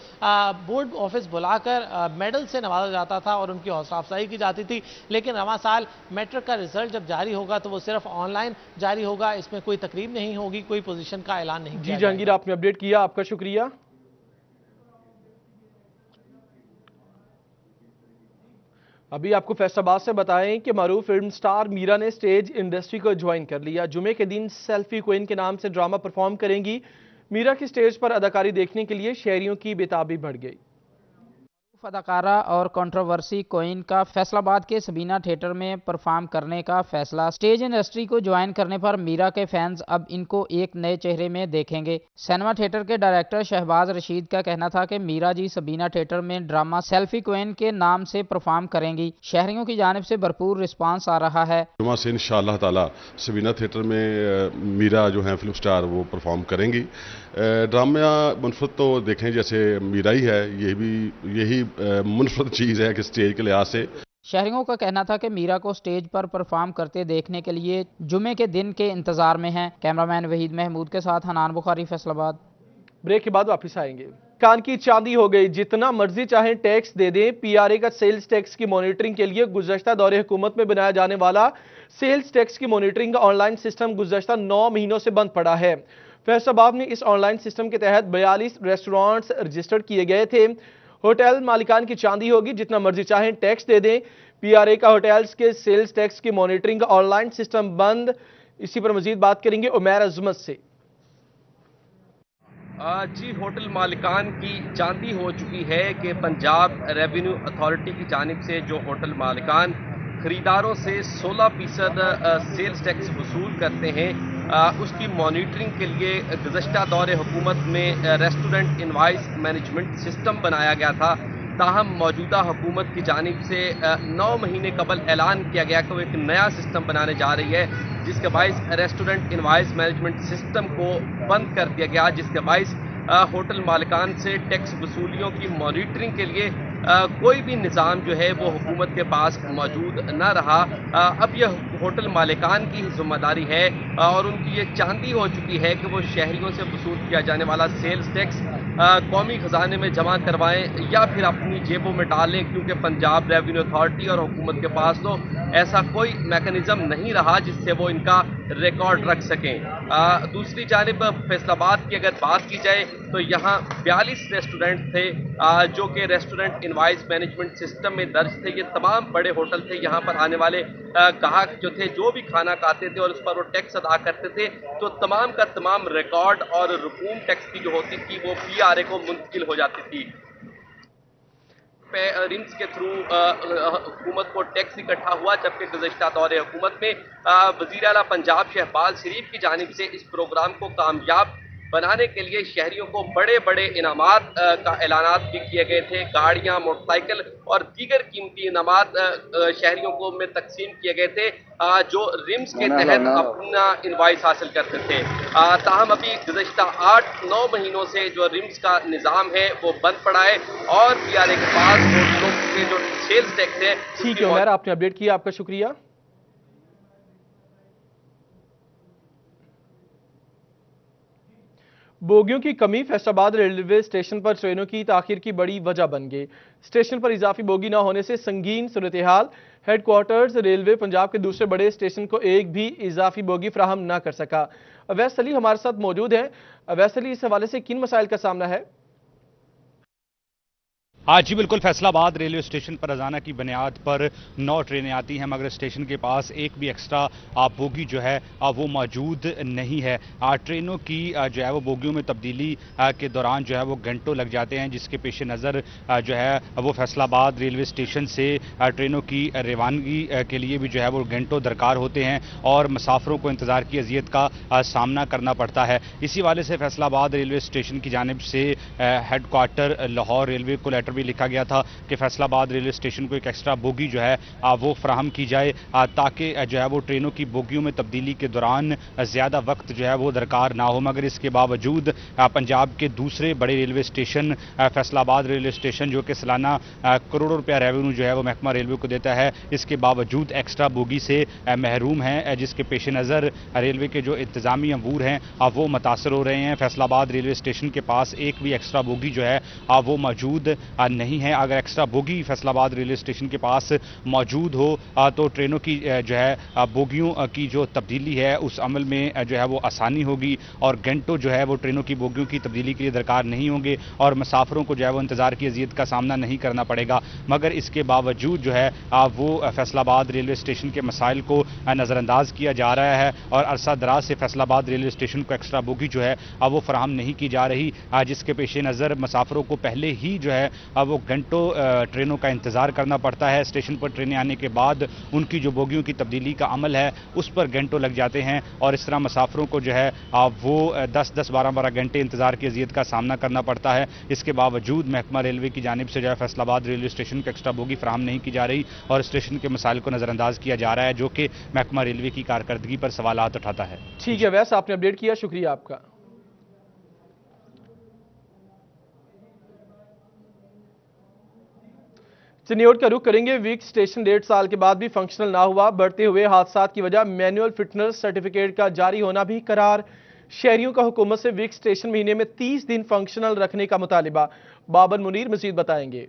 बोर्ड ऑफिस बुलाकर मेडल से नवाजा जाता था और उनकी हौसला अफजाई की जाती थी। लेकिन रवां साल मैट्रिक का रिजल्ट जब जारी होगा तो वो सिर्फ ऑनलाइन जारी होगा, इसमें कोई तकरीब नहीं होगी, कोई पोजीशन का ऐलान नहीं किया। जी जहांगीर, आपने अपडेट किया, आपका शुक्रिया। अभी आपको फैसलाबाद से बताएं कि मारूफ फिल्म स्टार मीरा ने स्टेज इंडस्ट्री को ज्वाइन कर लिया। जुमे के दिन सेल्फी क्वीन के नाम से ड्रामा परफॉर्म करेंगी। मीरा की स्टेज पर अदाकारी देखने के लिए शहरियों की बेताबी बढ़ गई। अदाकारा और कंट्रोवर्सी क्वीन का फैसलाबाद के सबीना थिएटर में परफॉर्म करने का फैसला। स्टेज इंडस्ट्री को ज्वाइन करने पर मीरा के फैंस अब इनको एक नए चेहरे में देखेंगे। सिनेमा थिएटर के डायरेक्टर शहबाज रशीद का कहना था कि मीरा जी सबीना थिएटर में ड्रामा सेल्फी क्वीन के नाम से परफॉर्म करेंगी। शहरियों की जानिब से भरपूर रिस्पांस आ रहा है। जुमा से इंशाअल्लाह ताला सबीना थिएटर में मीरा जो है फिल्म स्टार वो परफॉर्म करेंगी। ड्रामा मुनफरद तो देखें जैसे मीरा ही है, यही मुनफरद चीज़ है कि स्टेज के लिहाज से। शहरियों का कहना था कि मीरा को स्टेज पर परफॉर्म करते देखने के लिए जुमे के दिन के इंतजार में हैं। कैमरामैन वहीद महमूद के साथ हनान बुखारी, फैसलाबाद। ब्रेक के बाद वापस आएंगे। कान की चांदी हो गई, जितना मर्जी चाहें टैक्स दे दें। पीआरए का सेल्स टैक्स की मॉनिटरिंग के लिए गुज़श्ता दौरे हुकूमत में बनाया जाने वाला सेल्स टैक्स की मॉनिटरिंग का ऑनलाइन सिस्टम गुज़श्ता 9 महीनों से बंद पड़ा है। फैसलाबाद में इस ऑनलाइन सिस्टम के तहत 42 रेस्टोरेंट्स रजिस्टर्ड किए गए थे। होटल मालिकान की चांदी होगी, जितना मर्जी चाहें टैक्स दे दें। पीआरए का होटल्स के सेल्स टैक्स की मॉनिटरिंग का ऑनलाइन सिस्टम बंद। इसी पर मजीद बात करेंगे उमैर अजमत से। जी, होटल मालिकान की चांदी हो चुकी है कि पंजाब रेवेन्यू अथॉरिटी की जानिब से जो होटल मालिकान खरीदारों से 16% सेल्स टैक्स वसूल करते हैं, उसकी मॉनिटरिंग के लिए गुज़श्ता दौरे हुकूमत में रेस्टोरेंट इनवाइस मैनेजमेंट सिस्टम बनाया गया था। ताहम मौजूदा हुकूमत की जानिब से 9 महीने कबल ऐलान किया गया कि वो एक नया सिस्टम बनाने जा रही है, जिसके बाइस रेस्टोरेंट इनवाइस मैनेजमेंट सिस्टम को बंद कर दिया गया, जिसके बाइस होटल मालिकान से टैक्स वसूलियों की मॉनिटरिंग के लिए कोई भी निज़ाम जो है वो हुकूमत के पास मौजूद न रहा। अब यह होटल मालिकान की जिम्मेदारी है और उनकी ये चांदी हो चुकी है कि वो शहरियों से वसूल किया जाने वाला सेल्स टैक्स कौमी खजाने में जमा करवाएं या फिर अपनी जेबों में डालें, क्योंकि पंजाब रेवेन्यू अथॉरिटी और हुकूमत के पास तो ऐसा कोई मैकेनिज्म नहीं रहा जिससे वो इनका रिकॉर्ड रख सकें। दूसरी जानिब फैसलाबाद की अगर बात की जाए तो यहाँ 42 रेस्टोरेंट थे जो कि रेस्टोरेंट इनवाइस मैनेजमेंट सिस्टम में दर्ज थे। ये तमाम बड़े होटल थे। यहाँ पर आने वाले ग्राहक जो थे, जो भी खाना खाते थे और उस पर वो टैक्स अदा करते थे, तो तमाम का तमाम रिकॉर्ड और रकूम टैक्स की जो होती थी वो पीआरए को मुंतकिल हो जाती थी। रिम्स के थ्रू हुकूमत को टैक्स इकट्ठा हुआ, जबकि गुज़श्ता दौरे हुकूमत में वज़ीर आला पंजाब शहबाज शरीफ की जानिब से इस प्रोग्राम को कामयाब बनाने के लिए शहरियों को बड़े बड़े इनामात का ऐलानात भी किए गए थे। गाड़ियां, मोटरसाइकिल और दीगर कीमती इनामात शहरियों को में तकसीम किए गए थे जो रिम्स के तहत अपना इनवाइस हासिल करते थे। ताहम अभी गुज़श्ता 8-9 महीनों से जो रिम्स का निज़ाम है वो बंद पड़ा है और पीआरए के पास होटलों के जो सेल्स टैक्स है। ठीक है उमैर, आपने अपडेट किया, आपका शुक्रिया। बोगियों की कमी फैसलाबाद रेलवे स्टेशन पर ट्रेनों की ताखिर की बड़ी वजह बन गई। स्टेशन पर इजाफी बोगी न होने से संगीन सूरत हाल। हेडक्वार्टर्स रेलवे पंजाब के दूसरे बड़े स्टेशन को एक भी इजाफी बोगी फ्राहम न कर सका। अवैस अली हमारे साथ मौजूद हैं। अवैस अली, इस हवाले से किन मसाइल का सामना है? आज जी बिल्कुल, फैसलाबाद रेलवे स्टेशन पर रोजाना की बुनियाद पर 9 ट्रेनें आती हैं, मगर स्टेशन के पास एक भी एक्स्ट्रा बोगी जो है वो मौजूद नहीं है। ट्रेनों की जो है वो बोगियों में तब्दीली के दौरान जो है वो घंटों लग जाते हैं, जिसके पेश नज़र जो है वो फैसलाबाद रेलवे स्टेशन से ट्रेनों की रवानगी के लिए भी जो है वो घंटों दरकार होते हैं और मुसाफिरों को इंतज़ार की अजियत का सामना करना पड़ता है। इसी वाले से फैसलाबाद रेलवे स्टेशन की जानिब से हेडक्वार्टर लाहौर रेलवे को लेटर भी लिखा गया था कि फैसलाबाद रेलवे स्टेशन को एक एक्स्ट्रा बोगी जो है वो फ्राहम की जाए, ताकि जो है वो ट्रेनों की बोगियों में तब्दीली के दौरान ज़्यादा वक्त जो है वो दरकार ना हो। मगर इसके बावजूद पंजाब के दूसरे बड़े railway station Faisalabad railway station, जो कि सालाना करोड़ों रुपया रेवेन्यू जो है वो महकमा रेलवे को देता है, इसके बावजूद एक्स्ट्रा बोगी से महरूम है, जिसके पेश नज़र रेलवे के जो इंतजामी अमूर हैं वो मुतासर हो रहे हैं। फैसलाबाद रेलवे स्टेशन के पास एक भी एक्स्ट्रा बोगी जो है वो मौजूद नहीं है। अगर extra bogie Faisalabad railway station के पास मौजूद हो तो ट्रेनों की जो है बोगियों की जो तब्दीली है उस अमल में जो है वो आसानी होगी और घंटों जो है वो ट्रेनों की बोगियों की तब्दीली के लिए दरकार नहीं होंगे और मुसाफिरों को जो है वो इंतजार की अजियत का सामना नहीं करना पड़ेगा। मगर इसके बावजूद जो है वो फैसलाबाद रेलवे स्टेशन के मसाइल को नज़रअंदाज किया जा रहा है और अरसा दराज से फैसलाबाद रेलवे स्टेशन को एक्स्ट्रा बोगी जो है वो फराहम नहीं की जा रही, जिसके पेश नज़र मुसाफिरों को पहले ही जो है वो घंटों ट्रेनं का इंतज़ार करना पड़ता है। स्टेशन पर ट्रेनें आने के बाद उनकी जो बोगियों की तब्दीली का अमल है उस पर घंटों लग जाते हैं और इस तरह मुसाफिरों को जो है वो 10-10, 12-12 घंटे इंतज़ार की अजियत का सामना करना पड़ता है। इसके बावजूद महकमा रेलवे की जानिब से जो है फैसलाबाद रेलवे स्टेशन को एक्स्ट्रा बोगी फराहम नहीं की जा रही और स्टेशन के मसाइल को नज़रअंदाज किया जा रहा है, जो कि महकमा रेलवे की कारकर्दगी पर सवालात उठाता है। ठीक है वैसे आपने अपडेट किया, शुक्रिया आपका। चिन्योट का रुख करेंगे। विक स्टेशन 1.5 साल के बाद भी फंक्शनल ना हुआ। बढ़ते हुए हादसात की वजह मैनुअल फिटनेस सर्टिफिकेट का जारी होना भी करार। शहरियों का हुकूमत से विक स्टेशन महीने में 30 दिन फंक्शनल रखने का मुतालिबा। बाबर मुनीर मजीद बताएंगे।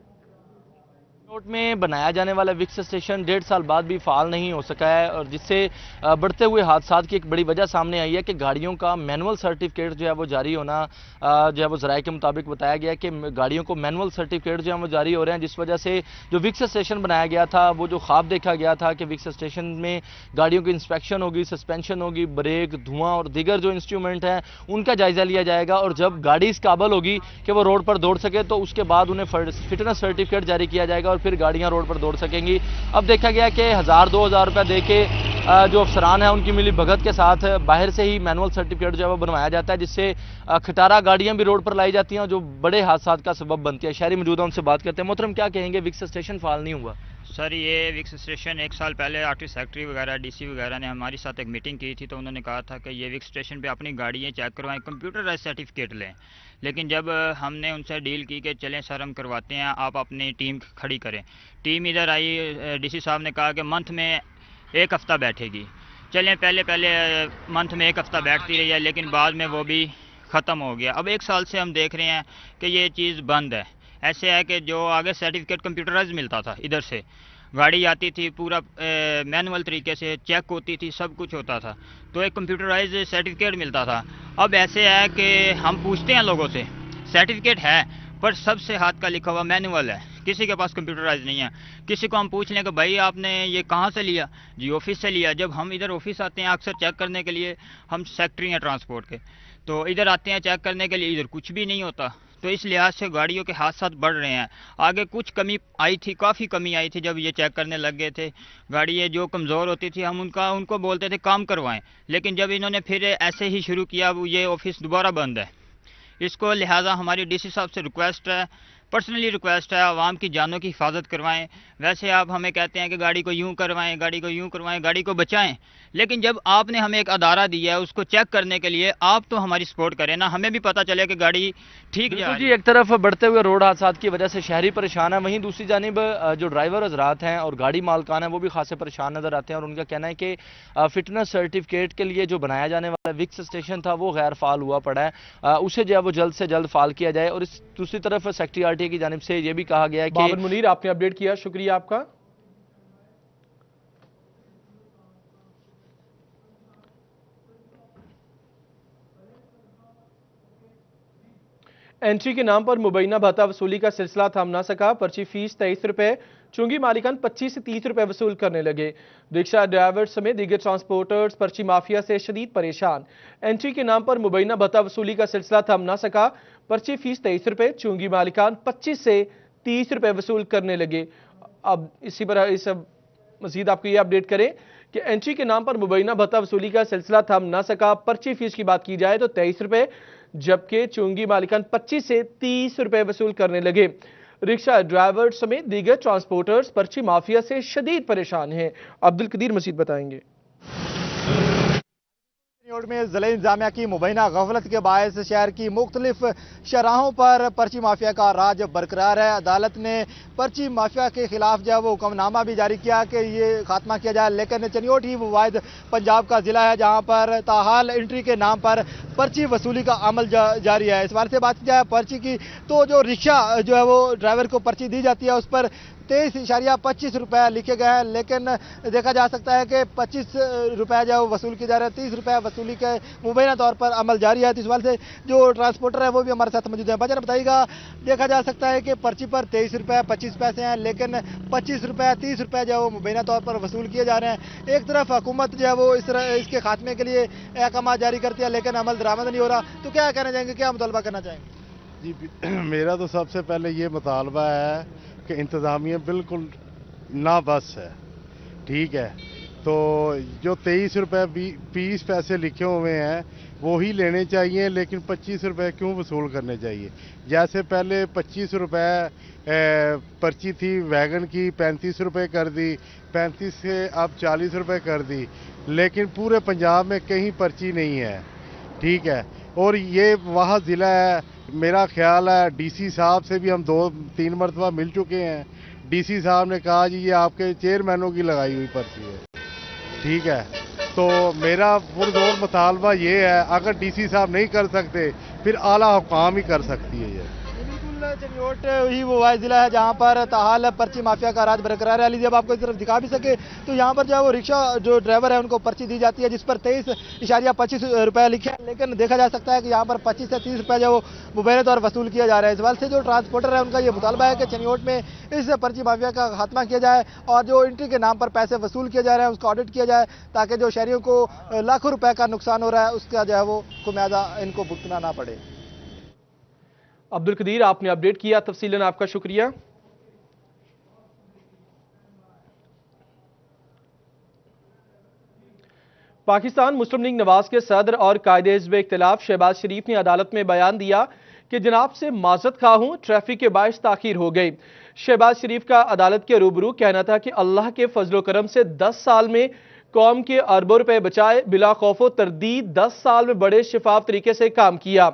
चिन्योट में बनाया जाने वाला विक्स स्टेशन 1.5 साल बाद भी फाल नहीं हो सका है और जिससे बढ़ते हुए हादसात की एक बड़ी वजह सामने आई है कि गाड़ियों का मैनुअल सर्टिफिकेट जो है वो जारी होना जो है वो ज़राए के मुताबिक बताया गया कि गाड़ियों को मैनुअल सर्टिफिकेट जो है वो जारी हो रहे हैं, जिस वजह से जो विक्स स्टेशन बनाया गया था वो जो ख्वाब देखा गया था कि विक्स स्टेशन में गाड़ियों की इंस्पेक्शन होगी, सस्पेंशन होगी, ब्रेक, धुआं और दीगर जो इंस्ट्रूमेंट हैं उनका जायजा लिया जाएगा और जब गाड़ी इस काबल होगी कि वो रोड पर दौड़ सके तो उसके बाद उन्हें फिटनेस सर्टिफिकेट जारी किया जाएगा और फिर गाड़ियां रोड पर दौड़ सकेंगी। अब देखा गया कि 1000-2000 रुपये देके जो अफसरान है उनकी मिली भगत के साथ बाहर से ही मैनुअल सर्टिफिकेट जो है वो बनवाया जाता है, जिससे खटारा गाड़ियां भी रोड पर लाई जाती हैं जो बड़े हादसात का सबब बनती है। शहरी मौजूद उनसे बात करते हैं। मोहतरम क्या कहेंगे, विक्स स्टेशन फाल नहीं हुआ? सर ये विक्स स्टेशन 1 साल पहले आर्टिस्ट सेक्रेटरी वगैरह डीसी वगैरह ने हमारे साथ एक मीटिंग की थी तो उन्होंने कहा था कि ये विक्स स्टेशन पे अपनी गाड़ियाँ चेक करवाएं, कंप्यूटराइज सर्टिफिकेट लें। लेकिन जब हमने उनसे डील की कि चलें सर हम करवाते हैं, आप अपनी टीम खड़ी करें। टीम इधर आई, डीसी साहब ने कहा कि मंथ में 1 हफ़्ता बैठेगी। चलें पहले मंथ में 1 हफ़्ता बैठती रही है लेकिन बाद में वो भी ख़त्म हो गया। अब 1 साल से हम देख रहे हैं कि ये चीज़ बंद है। ऐसे है कि जो आगे सर्टिफिकेट कंप्यूटराइज मिलता था, इधर से गाड़ी आती थी पूरा मैनुअल तरीके से चेक होती थी, सब कुछ होता था तो एक कंप्यूटराइज सर्टिफिकेट मिलता था। अब ऐसे है कि हम पूछते हैं लोगों से सर्टिफिकेट है पर सबसे हाथ का लिखा हुआ मैनुअल है, किसी के पास कंप्यूटराइज नहीं है। किसी को हम पूछ लें कि भाई आपने ये कहाँ से लिया, जी ऑफिस से लिया। जब हम इधर ऑफिस आते हैं अक्सर चेक करने के लिए, हम सेक्रेटरी हैं ट्रांसपोर्ट के, तो इधर आते हैं चेक करने के लिए, इधर कुछ भी नहीं होता। तो इस लिहाज से गाड़ियों के हादसात बढ़ रहे हैं। आगे कुछ कमी आई थी, काफ़ी कमी आई थी जब ये चेक करने लग गए थे। गाड़ियाँ जो कमज़ोर होती थी हम उनको बोलते थे काम करवाएं, लेकिन जब इन्होंने फिर ऐसे ही शुरू किया ये ऑफिस दोबारा बंद है। इसको लिहाजा हमारी डीसी साहब से रिक्वेस्ट है, पर्सनली रिक्वेस्ट है, आवाम की जानों की हिफाजत करवाएं। वैसे आप हमें कहते हैं कि गाड़ी को यूं करवाएं, गाड़ी को यूं करवाएं, गाड़ी को बचाएं, लेकिन जब आपने हमें एक अदारा दिया है उसको चेक करने के लिए, आप तो हमारी सपोर्ट करें ना, हमें भी पता चले कि गाड़ी ठीक जा रही है। जी, एक तरफ बढ़ते हुए रोड हादसात की वजह से शहरी परेशान है, वहीं दूसरी जानिब जो ड्राइवर हजरात हैं और गाड़ी मालकान हैं वो भी खासे परेशान नजर आते हैं और उनका कहना है कि फिटनेस सर्टिफिकेट के लिए जो बनाया जाने वाला विक्स स्टेशन था वो गैर फाल हुआ पड़ा है, उसे जो है वो जल्द से जल्द फाल किया जाए। और इस दूसरी तरफ सेक्रेटरी आरटीए की जानिब से ये भी कहा गया है कि बाबर मुनीर आपने अपडेट किया, शुक्रिया आपका। एंट्री के नाम पर मुबैना भत्ता वसूली का सिलसिला थम ना सका। पर्ची फीस 23 रुपए, चुंगी मालिकान 25 से 30 रुपए वसूल करने लगे। रिक्शा ड्राइवर समेत दीगर ट्रांसपोर्टर्स पर्ची माफिया से शदीद परेशान। एंट्री के नाम पर मुबैना भत्ता वसूली का सिलसिला थम ना सका। पर्ची फीस 23 रुपए, चुंगी मालिकान 25 से 30 रुपए वसूल करने लगे। अब इसी पर इस मजीद आपको ये अपडेट करें कि एंट्री के नाम पर मुबैना भत्ता वसूली का सिलसिला थम ना सका। पर्ची फीस की बात की जाए तो 23 रुपए, जबकि चुंगी मालिकान 25 से 30 रुपए वसूल करने लगे। रिक्शा ड्राइवर समेत दीगर ट्रांसपोर्टर्स पर्ची माफिया से शदीद परेशान हैं। अब्दुल कदीर मजीद बताएंगे। में ज़िले इंतजामिया की मुबैना गफलत के बायस शहर की मुख्तलिफ शराहों पर पर्ची माफिया का राज बरकरार है। अदालत ने पर्ची माफिया के खिलाफ जो है वो हुक्मनामा भी जारी किया कि ये खात्मा किया जाए, लेकिन चिन्योट ही वो वाहिद पंजाब का ज़िला है जहाँ पर ताहाल एंट्री के नाम पर पर्ची वसूली का अमल जारी है। इस बारे से बात की जाए पर्ची की, तो जो रिक्शा जो है वो ड्राइवर को पर्ची दी जाती है उस पर 23.25 रुपये लिखे गए हैं, लेकिन देखा जा सकता है कि 25 रुपये जो वसूल किए जा रहे हैं, 30 रुपये वसूली के मुबैना तौर पर अमल जारी है। तो इस बात से जो ट्रांसपोर्टर है वो भी हमारे साथ मौजूद है। बाजार बताइएगा, देखा जा सकता है कि पर्ची पर 23 रुपये 25 पैसे हैं, लेकिन 25 रुपये 30 रुपये जो है वो मुबैना तौर पर वसूल किए जा रहे हैं। एक तरफ हुकूमत जो है वो इसके खात्मे के लिए अहकाम जारी करती है, लेकिन अमल दरामद नहीं हो रहा। तो क्या कहना चाहेंगे, क्या मुतालबा करना चाहेंगे? जी, मेरा तो सबसे पहले ये मुतालबा है कि इंतज़ामिया बिल्कुल ना बस है, ठीक है। तो जो 23 रुपये 20 पैसे लिखे हुए हैं वो ही लेने चाहिए, लेकिन 25 रुपये क्यों वसूल करने चाहिए? जैसे पहले 25 रुपये पर्ची थी वैगन की, 35 रुपये कर दी, 35 से अब 40 रुपये कर दी, लेकिन पूरे पंजाब में कहीं पर्ची नहीं है, ठीक है। और ये वहाँ ज़िला है, मेरा ख्याल है डीसी साहब से भी हम 2-3 मरतबा मिल चुके हैं। डीसी साहब ने कहा जी ये आपके चेयरमैनों की लगाई हुई पर्ची है, ठीक है। तो मेरा पुरजोर मुतालबा ये है, अगर डीसी साहब नहीं कर सकते फिर आला हुकाम ही कर सकती है ये। चनियोट ही वो वाइज जिला है जहाँ पर ताहाल पर्ची माफिया का राज बरकरार है। जब आपको इस तरफ दिखा भी सके तो यहाँ पर जो है वो रिक्शा जो ड्राइवर है उनको पर्ची दी जाती है जिस पर 23.25 रुपये लिखे हैं, लेकिन देखा जा सकता है कि यहाँ पर 25 से 30 रुपये जो मुबैना तौर वसूल किया जा रहा है। इस बात से जो ट्रांसपोर्टर है उनका ये मुतालबा है कि चनियोट में इस पर्ची माफिया का खात्मा किया जाए और जो एंट्री के नाम पर पैसे वसूल किए जा रहे हैं उसका ऑडिट किया जाए, ताकि जो शहरियों को लाखों रुपए का नुकसान हो रहा है उसका जो है वो खुमियाजा इनको भुगतना ना पड़े। अब्दुल कदीर, आपने अपडेट किया, तफसीलन आपका शुक्रिया। पाकिस्तान मुस्लिम लीग नवाज के सदर और कायदे हिज़्ब इख्तिलाफ शहबाज शरीफ ने अदालत में बयान दिया कि जनाब से माजरत खा हूं, ट्रैफिक के बायस ताखीर हो गई। शहबाज शरीफ का अदालत के रूबरू कहना था कि अल्लाह के फजलो करम से 10 साल में कौम के अरबों रुपए बचाए, बिला खौफो तरदीद 10 साल में बड़े शिफाफ तरीके से काम किया।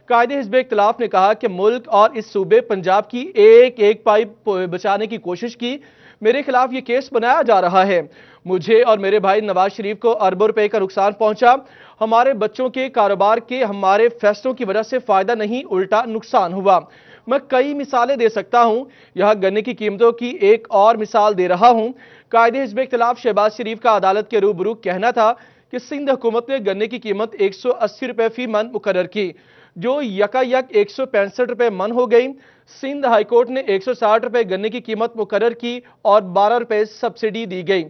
कायदे हिज़्ब इख्तिलाफ ने कहा कि मुल्क और इस सूबे पंजाब की एक एक पाइप बचाने की कोशिश की, मेरे खिलाफ ये केस बनाया जा रहा है। मुझे और मेरे भाई नवाज शरीफ को अरबों रुपए का नुकसान पहुंचा, हमारे बच्चों के कारोबार के हमारे फैसलों की वजह से फायदा नहीं, उल्टा नुकसान हुआ। मैं कई मिसालें दे सकता हूं, यहां गन्ने की कीमतों की एक और मिसाल दे रहा हूं। कायदे हिज़्ब इख्तिलाफ शहबाज शरीफ का अदालत के रूबरू कहना था कि सिंध हुकूमत ने गन्ने की कीमत 180 रुपए फी मन मुकर्रर की, जो यकायक 165 रुपए मन हो गई। सिंध हाईकोर्ट ने 160 रुपए गन्ने की कीमत मुकर्रर की और 12 रुपए सब्सिडी दी गई।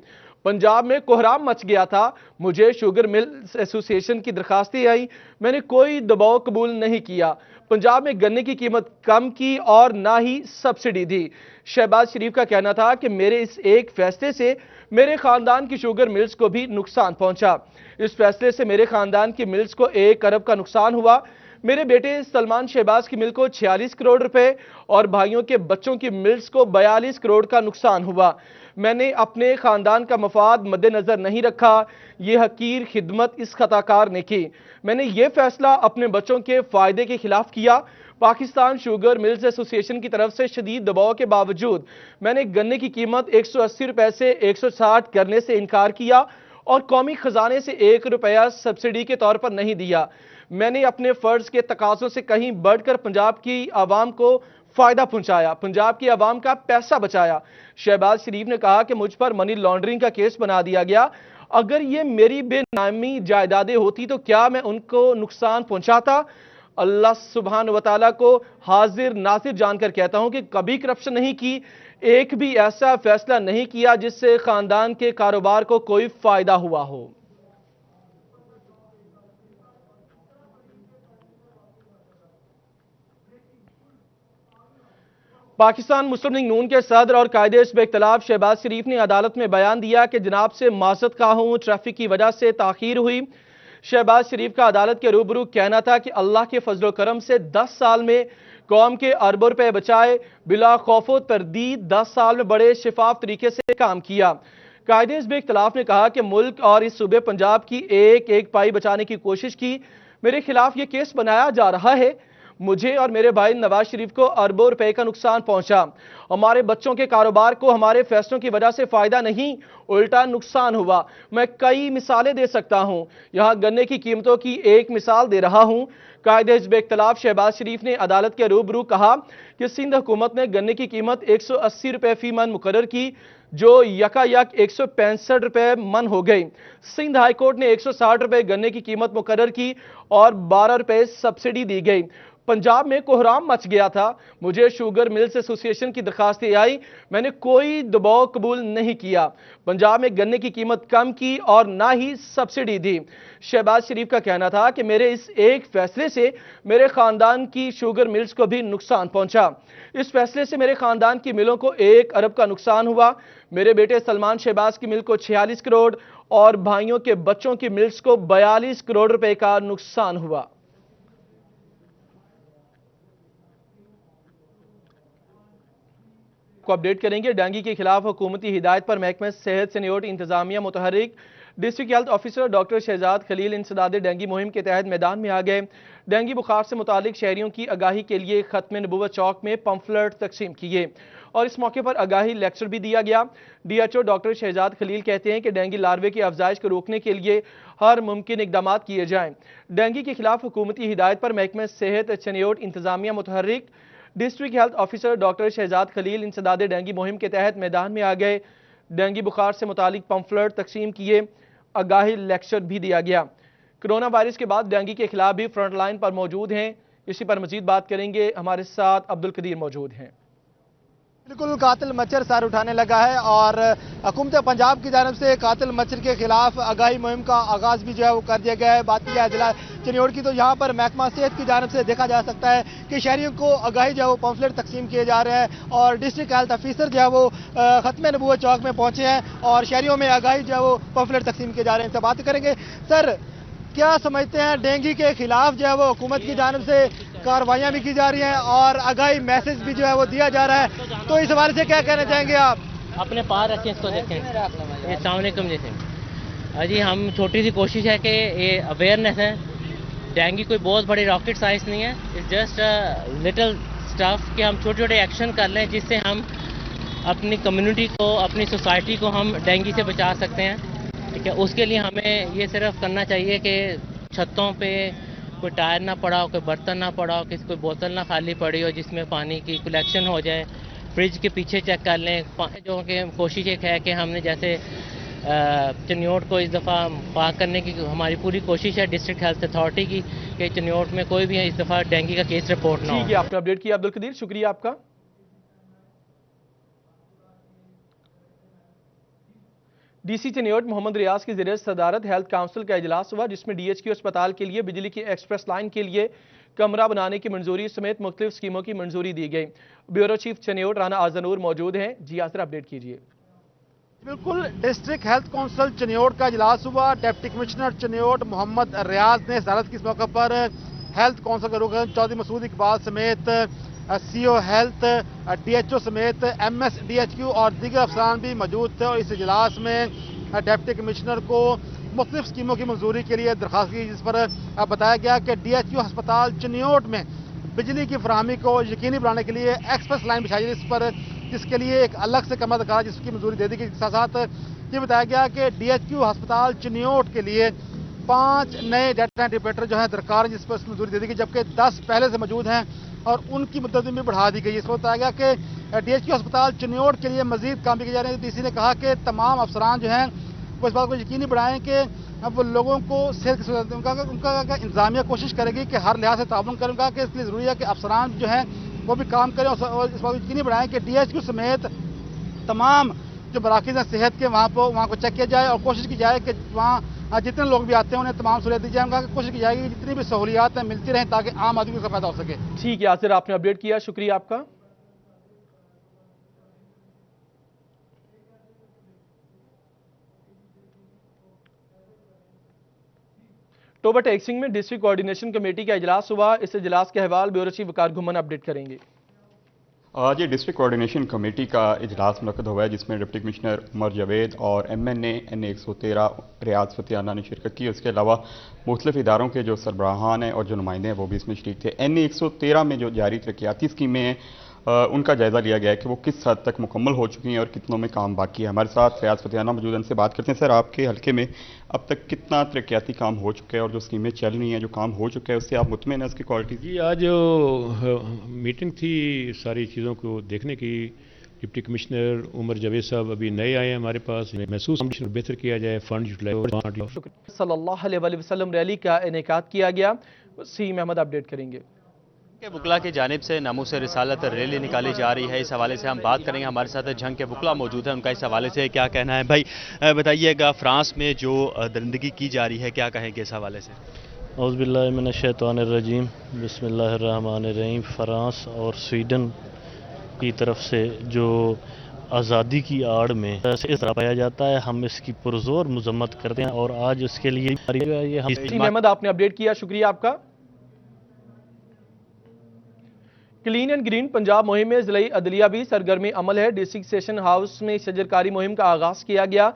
पंजाब में कोहराम मच गया था, मुझे शुगर मिल्स एसोसिएशन की दरखास्तें आई, मैंने कोई दबाव कबूल नहीं किया। पंजाब में गन्ने की कीमत कम की और ना ही सब्सिडी दी। शहबाज शरीफ का कहना था कि मेरे इस एक फैसले से मेरे खानदान की शुगर मिल्स को भी नुकसान पहुंचा। इस फैसले से मेरे खानदान की मिल्स को 1 अरब का नुकसान हुआ। मेरे बेटे सलमान शहबाज की मिल को 46 करोड़ रुपए और भाइयों के बच्चों की मिल्स को 42 करोड़ का नुकसान हुआ। मैंने अपने खानदान का मफाद मद्देनजर नहीं रखा, यह हकीर खिदमत इस खताकार ने की। मैंने यह फैसला अपने बच्चों के फायदे के खिलाफ किया। पाकिस्तान शुगर मिल्स एसोसिएशन की तरफ से शदीद दबाव के बावजूद मैंने गन्ने की कीमत 180 रुपए से 160 करने से इनकार किया और कौमी खजाने से 1 रुपया सब्सिडी के तौर पर नहीं दिया। मैंने अपने फर्ज के तकाजों से कहीं बढ़कर पंजाब की आवाम को फायदा पहुंचाया, पंजाब की आवाम का पैसा बचाया। शहबाज शरीफ ने कहा कि मुझ पर मनी लॉन्ड्रिंग का केस बना दिया गया। अगर ये मेरी बेनामी जायदादें होती तो क्या मैं उनको नुकसान पहुंचाता? अल्लाह सुभान व तआला को हाजिर नासिर जानकर कहता हूं कि कभी करप्शन नहीं की, एक भी ऐसा फैसला नहीं किया जिससे खानदान के कारोबार को कोई फायदा हुआ हो। पाकिस्तान मुस्लिम लीग नून के सदर और कायदे हिज़्ब इख्तिलाफ शहबाज शरीफ ने अदालत में बयान दिया कि जनाब से माजरत खा हूं, ट्रैफिक की वजह से ताखीर हुई। शहबाज शरीफ का अदालत के रूबरू कहना था कि अल्लाह के फजलो करम से 10 साल में कौम के अरबों रुपए बचाए, बिला खौफो तरदीद 10 साल में बड़े शिफाफ तरीके से काम किया। कायदे हिज़्ब इख्तिलाफ ने कहा कि मुल्क और इस सूबे पंजाब की एक एक पाई बचाने की कोशिश की, मेरे खिलाफ यह केस बनाया जा रहा है। मुझे और मेरे भाई नवाज शरीफ को अरबों रुपए का नुकसान पहुंचा। हमारे बच्चों के कारोबार को हमारे फैसलों की वजह से फायदा नहीं, उल्टा नुकसान हुआ। मैं कई मिसालें दे सकता हूं। यहां गन्ने की कीमतों की एक मिसाल दे रहा हूं। कायदे हिज़्ब इख्तिलाफ शहबाज शरीफ ने अदालत के रूबरू कहा कि सिंध हुकूमत ने गन्ने की कीमत 180 रुपए फी मन मुकर्रर की, जो यकायक 165 रुपए मन हो गई। सिंध हाईकोर्ट ने 160 रुपए गन्ने की कीमत मुकर्रर की और 12 रुपए सब्सिडी दी गई। पंजाब में कोहराम मच गया था। मुझे शुगर मिल्स एसोसिएशन की दरखास्तें आई, मैंने कोई दबाव कबूल नहीं किया। पंजाब में गन्ने की कीमत कम की और ना ही सब्सिडी दी। शहबाज शरीफ का कहना था कि मेरे इस एक फैसले से मेरे खानदान की शुगर मिल्स को भी नुकसान पहुंचा। इस फैसले से मेरे खानदान की मिलों को 1 अरब का नुकसान हुआ। मेरे बेटे सलमान शहबाज की मिल को 46 करोड़ और भाइयों के बच्चों की मिल्स को 42 करोड़ रुपए का नुकसान हुआ। को अपडेट करेंगे। डेंगू के खिलाफ हुकूमती हिदायत पर महकमा सेहत चनियोट इंतजामिया मुतहर्रिक district health officer doctor Shahzad Khalil इंसदाद डेंगू मुहिम के तहत मैदान में आ गए। डेंगू बुखार से मुतालिक शहरियों की आगाही के लिए खत्म नबूवत चौक में पंफलेट तकसीम किए और इस मौके पर आगाही लेक्चर भी दिया गया। DHO डॉक्टर शहजाद खलील कहते हैं कि डेंगू लार्वे की अफजाइश को रोकने के लिए हर मुमकिन इकदाम किए जाएं। डेंगू के खिलाफ हुकूमती हिदायत पर महकमा सेहत चनियोट इंतजामिया मुतहर्रिक district health officer doctor Shahzad Khalil इंसदाद डेंगू मुहिम के तहत मैदान में आ गए। डेंगू बुखार से मुतालिक पंफलेट तकसीम किए, आगाही लेक्चर भी दिया गया। कोरोना वायरस के बाद डेंगू के खिलाफ भी फ्रंट लाइन पर मौजूद हैं। इसी पर मजीद बात करेंगे, हमारे साथ अब्दुल कदीर मौजूद हैं। बिल्कुल कातिल मच्छर सर उठाने लगा है और हुकूमत पंजाब की जानिब से कातिल मच्छर के खिलाफ आगाही मुहिम का आगाज़ भी जो है वो कर दिया गया है। बात की जाए जिला चनियोट की तो यहाँ पर महकमा सेहत की जानिब से देखा जा सकता है कि शहरियों को आगाही जो है वो पंफलेट तकसीम किए जा रहे हैं और डिस्ट्रिक्ट हेल्थ ऑफिसर जो है वो खत्म नबूवत चौक में पहुंचे हैं और शहरियों में आगाही जो है वो पंफलेट तकसीम किए जा रहे हैं। इनसे बात करेंगे। सर, क्या समझते हैं डेंगू के खिलाफ जो है वो हुकूमत की जानिब से कार्रवाइयाँ भी की जा रही हैं और आगाही मैसेज भी जो है वो दिया जा रहा है, तो इस हवाले से क्या कहना चाहेंगे आप? अपने पार रखें इसको, देखें। ये अस्सलामुअलैकुम जी अजी, हम छोटी सी कोशिश है कि ये अवेयरनेस है। डेंगू कोई बहुत बड़ी रॉकेट साइंस नहीं है, इट्स जस्ट लिटिल स्टफ कि हम छोटे छोटे एक्शन कर लें जिससे हम अपनी कम्युनिटी को, अपनी सोसाइटी को हम डेंगू से बचा सकते हैं। ठीक है, उसके लिए हमें ये सिर्फ करना चाहिए कि छतों पे कोई टायर ना पड़ा हो, कोई बर्तन ना पड़ा हो, किसी कोई बोतल ना खाली पड़ी हो जिसमें पानी की कलेक्शन हो जाए। फ्रिज के पीछे चेक कर लें। जो कि कोशिश एक है कि हमने जैसे चनियोट को इस दफ़ा पाक करने की हमारी पूरी कोशिश है डिस्ट्रिक्ट हेल्थ अथॉरिटी की कि चनियोट में कोई भी इस दफ़ा डेंगू का केस रिपोर्ट ना हो। ठीक है, आपने अपडेट किया अब्दुल कदीर, शुक्रिया आपका। DC चनियोट मोहम्मद रियाज की ज़रिए सदारत हेल्थ काउंसिल का इजलास हुआ जिसमें DHQ अस्पताल के लिए बिजली की एक्सप्रेस लाइन के लिए कमरा बनाने की मंजूरी समेत मुख्तलिफ स्कीमों की मंजूरी दी गई। ब्यूरो चीफ चनियोट राना आजनूर मौजूद हैं। जी आसर अपडेट कीजिए। बिल्कुल, डिस्ट्रिक्ट हेल्थ काउंसिल चनियोट का इजलास हुआ। डिप्टी कमिश्नर चनियोट मोहम्मद रियाज ने सदारत की इस मौके पर हेल्थ काउंसिल के रुकन चौधरी मसूद इकबाल समेत CO हेल्थ, DHO समेत MS DHQ और दीगर अफसरान भी मौजूद थे और इस इजलास में डिप्टी कमिश्नर को मुख्तलिफ स्कीमों की मंजूरी के लिए दरख्वास्त की, जिस पर बताया गया कि DHQ अस्पताल चनियोट में बिजली की फराहमी को यकीनी बनाने के लिए एक्सप्रेस लाइन बिछाई गई, इस पर जिसके लिए एक अलग से कमरा दरकार जिसकी मंजूरी दे दी गई। साथ साथ ये बताया गया कि DHQ अस्पताल चनियोट के लिए 5 नए डेटा इंटीग्रेटर जो है दरकार है, जिस पर मंजूरी दे दी गई, जबकि 10 पहले से मौजूद हैं और उनकी मुद्दत भी बढ़ा दी गई। इसको बताया गया कि DHQ अस्पताल चनियोट के लिए मजीद काम किए जा रहे हैं। DC ने कहा कि तमाम अफसरान जो हैं वो इस बात को यकीनी बनाएं कि अब वो लोगों को सेहत की सहूलत उनका इंतजामिया कोशिश करेगी कि हर लिहाज से ताउन करें। उनका कि इसलिए ज़रूरी है कि अफसरान जो हैं वो भी काम करें और इस बात को यकीनी बनाएं कि DHQ समेत तमाम जो मराकज़ हैं सेहत के वहाँ को चेक किया जाए और कोशिश की जाए कि वहाँ जितने लोग भी आते हैं उन्हें तमाम सहूलियत दी जाए। उनका कोशिश की जाएगी जितनी भी सहूलियात हैं मिलती रहें ताकि आम आदमी को फायदा हो सके। ठीक है आसिर, आपने अपडेट किया, शुक्रिया आपका। टोबा टैक्सिंग में डिस्ट्रिक्ट कोऑर्डिनेशन कमेटी का इजलास हुआ। इस इजलास के अहवाल ब्यूरो चीफ वकार घुमन अपडेट करेंगे। आज ये डिस्ट्रिक्ट कोऑर्डिनेशन कमेटी का इजलास मुनक़्क़द हुआ है जिसमें डिप्टी कमिश्नर उमर जावेद और MNA NA 113 रियाज फतेहाना ने शिरकत की। उसके अलावा मुख्तलिफ इदारों के जो सरबराहान हैं और जो नुमाइंदे हैं वो भी इसमें शरीक थे। NA 113 में जो जारी तरक्याती स्कीमें हैं उनका जायज़ा लिया गया है कि वो किस हद तक मुकम्मल हो चुकी हैं और कितनों में काम बाकी है। हमारे साथ रियाज फतेहाना मौजूद हैं, उनसे बात करते हैं। सर, आपके हल्के में अब तक कितना तरक्याती काम हो चुका है और जो स्कीमें चल रही हैं, जो काम हो चुका है, उससे आप मुतमईन हैं उसकी क्वालिटी? जी, आज जो मीटिंग थी सारी चीज़ों को देखने की, डिप्टी कमिश्नर उमर जावेद साहब अभी नए आए हैं हमारे पास, महसूस बेहतर किया जाए, फंड यूटिलाइज सल्लल्लाहु अलैहि वसल्लम रैली का इनेकाद किया गया। सीम अहमद अपडेट करेंगे। बुकला की जानिब से नामूस रिसालत रैली निकाली जा रही है, इस हवाले से हम बात करेंगे। हमारे साथ झंग के बुकला मौजूद है, उनका इस हवाले से क्या कहना है। भाई बताइएगा, फ्रांस में जो दरिंदगी की जा रही है क्या कहेंगे इस हवाले से? औज़ुबिल्लाहि मिनश्शैतानिर्रजीम, बिस्मिल्लाहिर्रहमानिर्रहीम। फ्रांस और स्वीडन की तरफ से जो आज़ादी की आड़ में इस तरह पाया जाता है, हम इसकी पुरजोर मजम्मत करते हैं और आज इसके लिए अहमद आपने अपडेट किया, शुक्रिया आपका। क्लीन एंड ग्रीन पंजाब मुहिम में जिला अदलिया भी सरगर्मी अमल है। डिस्ट्रिक्ट सेशन हाउस में शजरकारी मुहिम का आगाज किया गया।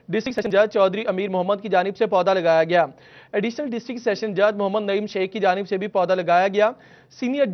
डिस्ट्रिक्ट सेशन जज चौधरी अमीर मोहम्मद की जानिब से पौधा लगाया गया। एडिशनल डिस्ट्रिक्ट सेशन जज मोहम्मद नईम शेख की जानिब से भी पौधा लगाया गया। सीनियर